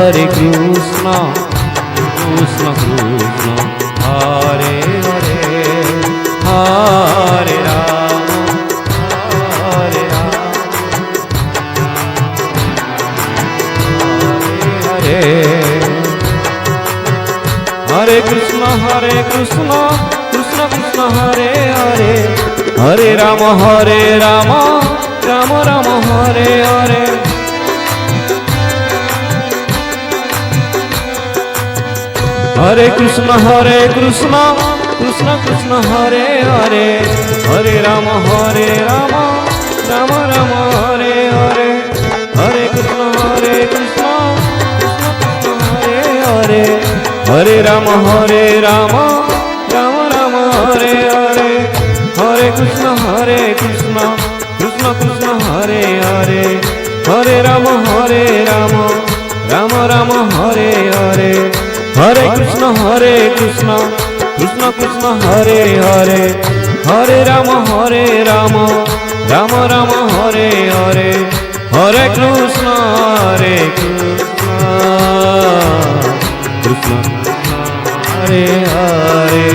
Hare Krishna Krishna Krishna Hare Hare Hare Rama Hare Rama Hare Hare Hare Krishna Krishna Krishna Hare Hare Hare Rama Rama Rama Hare Hare Hare Krishna Krishna Krishna Hare Hare Hare Rama Rama Rama Hare Hare Hare Krishna Krishna Hare Hare Hare Rama Rama Rama Hare Hare Hare Krishna Krishna Hare Hare Hare Rama Rama Rama Hare Hare Hare Krishna Krishna Hare Hare Hare Rama Rama Rama Hare Hare Hare Krishna Krishna Hare Hare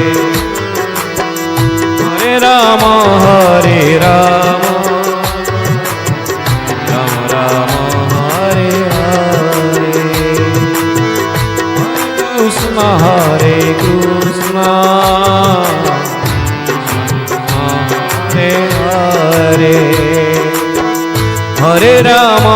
Hare Rama Rama Rama Hare Hare Hare Krishna Hare Hare Hare Rama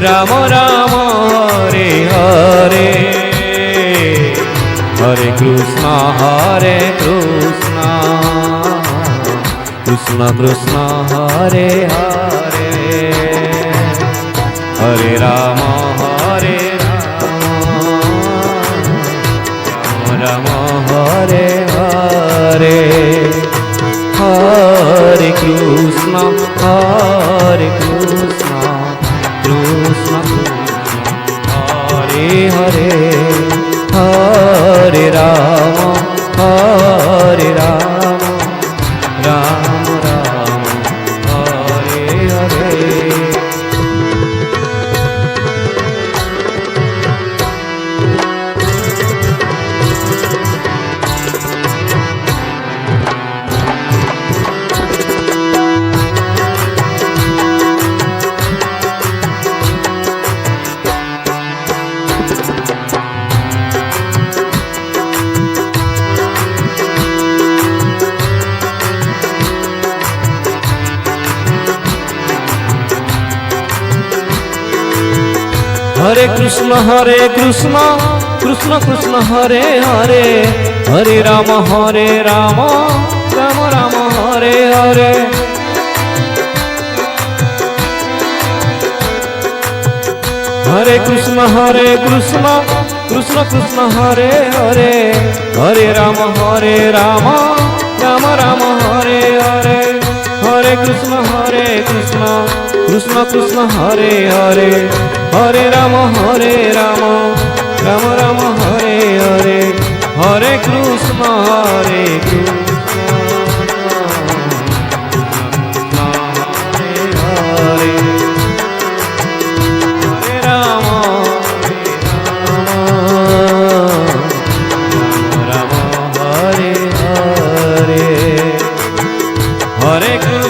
Rama Rama Hare Hare Krishna Krishna Krishna Hare Hare Hare Rama Rama Rama Hare Hare Hare Krishna Krishna Krishna Hare Hare Hare Rama Rama Hare Hare Hare Krishna Krishna Krishna Hare Hare Hare Rama Rama Rama Hare Hare Hare Krishna Krishna Krishna Hare Hare Hare Rama Rama Rama Hare Hare Hare Krishna Krishna Hare Hare Hare Rama Rama Rama Hare Hare Hare Krishna Krishna Hare Hare Hare Rama Rama Hare Hare Hare Krishna Hare Rama Rama Hare Hare Hare Krishna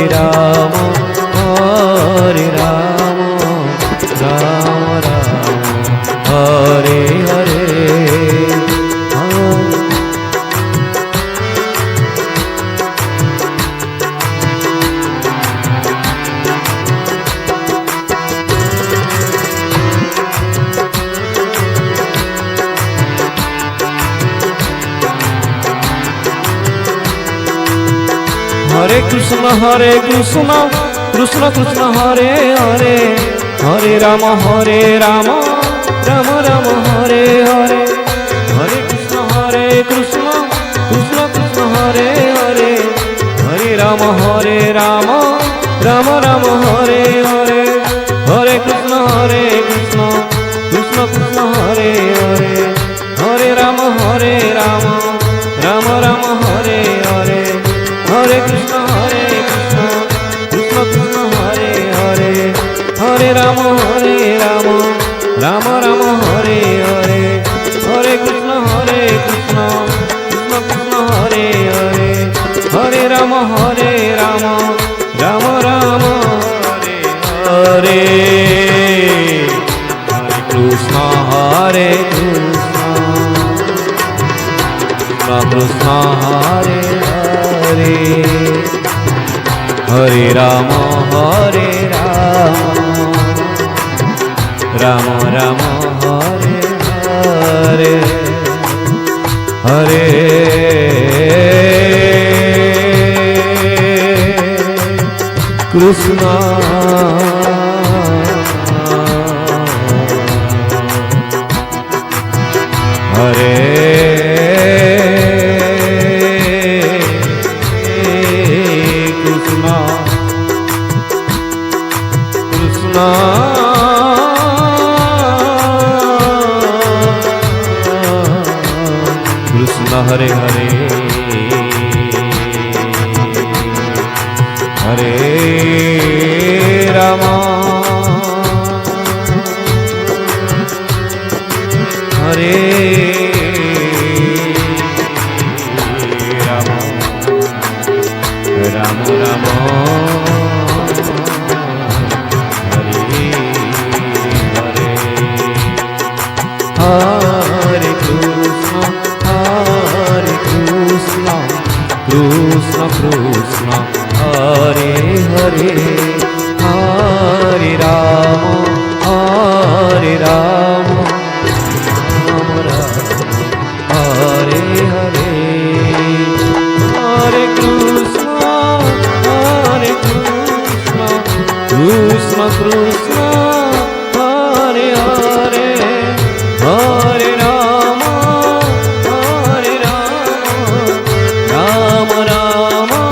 Ram, Hare Ram, Ram Ram, Hare Hare, Hare. Hare Krishna, Krishna Krishna, Hare Hare, Hare Rama, Rama Rama, Hare Hare. Hare Krishna, Krishna Krishna, Hare Hare, Hare Rama, Rama Rama, Hare Hare. Hare Krishna, Krishna Krishna, Hare Hare, Hare Rama, Rama Rama, Hare Hare. Hare Krishna, Krishna Krishna, Hare Hare, Hare Rama, Rama Rama, Hare Hare. Hare Krishna, Krishna Krishna, Hare Hare, Hare Rama, Rama Rama, Hare Hare. Hare Krishna, Krishna Krishna, Hare Hare, Hare Rama, Rama Rama, Hare Hare. Hare Krishna, Hare Krishna, Krishna Krishna, Hare Hare, Hare Rama, Hare Rama, Rama Rama, Hare Hare. Hare Krishna, Krishna Krishna, Hare Hare, Hare Rama, Rama Hare Hare. Hare Krishna, Krishna Krishna, Hare Hare, Hare Rama, Rama Rama,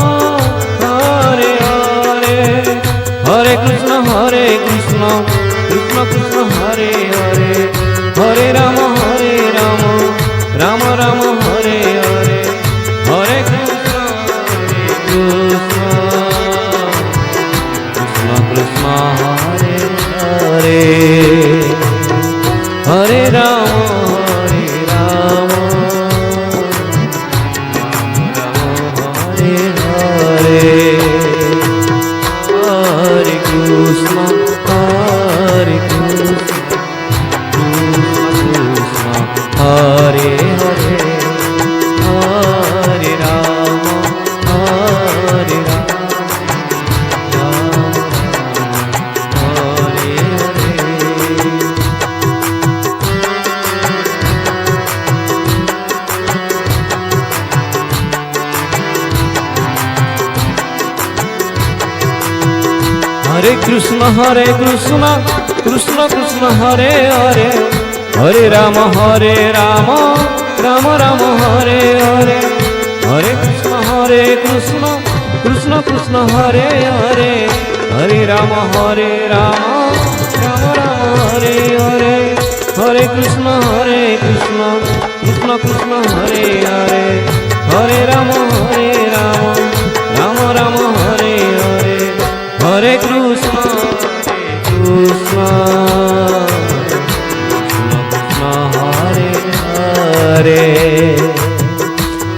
Hare Hare. Hare Krishna, Krishna Krishna, Hare Hare, Hare Rama, Rama Rama, Hare Hare. Hare Krishna, Krishna Krishna, Hare Hare, Hare Rama, Rama Hare Hare. Hare Krishna, Krishna Krishna, Hare Hare, Hare Rama, Rama Hare Hare. Hare Krishna, Krishna Krishna, Hare Hare, Hare Rama, Rama Rama, Hare Hare. Hare Krishna, Krishna Krishna, Hare Hare, Hare Rama, Rama Rama, Hare Hare. Hare Krishna, Krishna Krishna, Hare Hare, Hare Rama, Rama Rama, Hare Hare. Hare Krishna, Krishna Krishna, Hare Hare,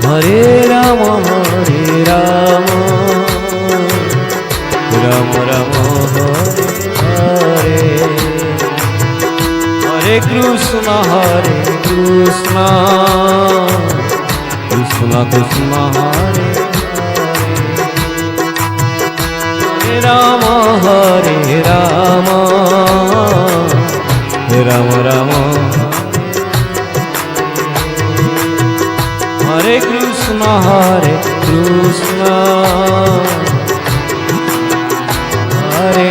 Hare Rama, Krishna Krishna Krishna Hare Hare Ram Ram Ram Hare Krishna Hare Hare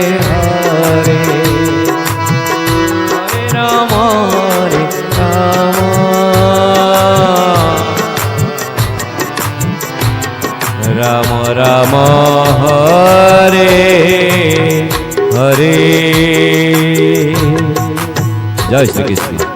Ram Ram Ram Hare Hare. Joy Shri Krishna.